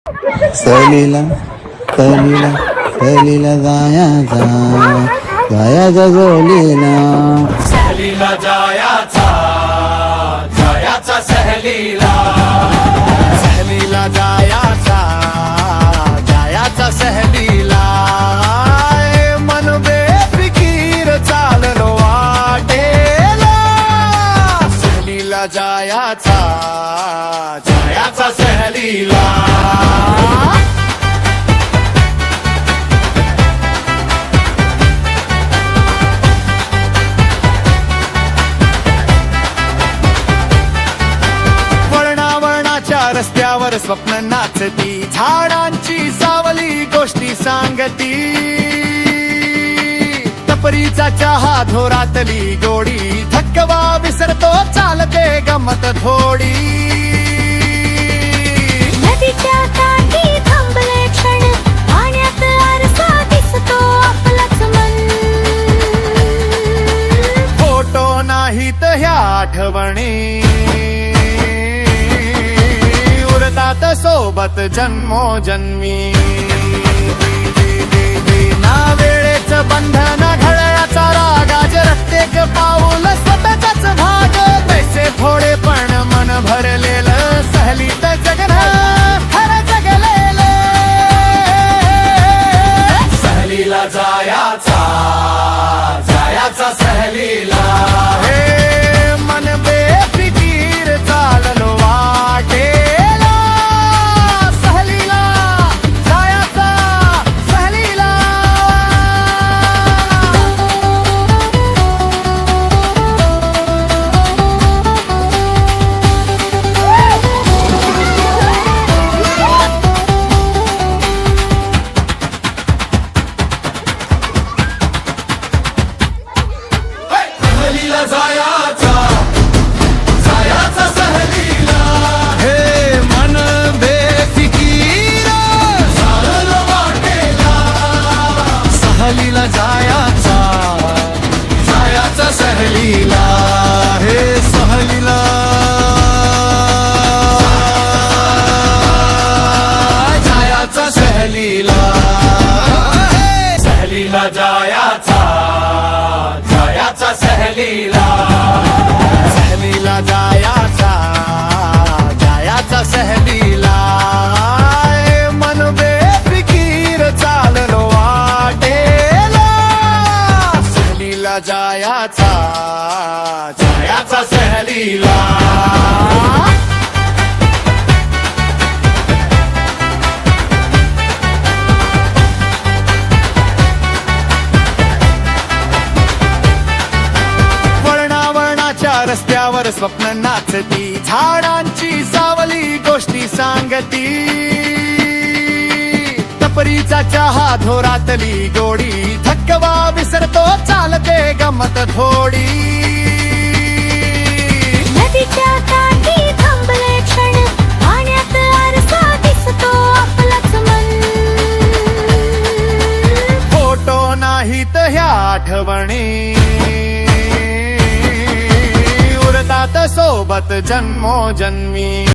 सहलीला सहलीला सहलीला जायाचा सहलीला सहलीला जायाचा सहलीला जायाचा सहलीला मन बेफिकीर चाललो वाटेला सहलीला जायाचा सहलीला रस्त्यावर स्वप्न नाचती झाडांची सावली गोष्टी सांगती टपरीचा चहा धोरातली गोडी थकवा विसरतो चालते गमत थोडी नदीच्या काठी थांबले क्षण पाण्यात आरसा दिसतो आपलाच मन फोटो नाहीत ह्या आठवणी सोबत जन्मोजन्मी ना वेळेच बंधन घड्याळाचा रागाज प्रत्येक पाऊल स्वतःच भाग पैसे थोडे पण मन भरलेलं सहलीत जगन खर जगलेलं सहलीला जायाचा सहलीला हे मन बेफिकीर चाललो वाटे जायाचा सहलीला हे मन बेफिकीर चाललो वाटेला सहलीला जायाचा सहलीला हे सहलीला जायाचा सहलीला सहलीला जायाचा सहलीला सहलीला जायाचा सहलीला मन बेफिकीर चाललो वाटेला सहलीला जायाचा सहलीला रस्त्यावर स्वप्न नाचती झाडांची सावली गोष्टी सांगती टपरीचा चहा धोरातली गोडी थकवा विसरतो चालते गमत थोडी नदीच्या काठी थांबले क्षण पाण्यात आरसा दिसतो आपलाच मन फोटो नाहीत ह्या आठवणी सोबत जन्मोजन्मी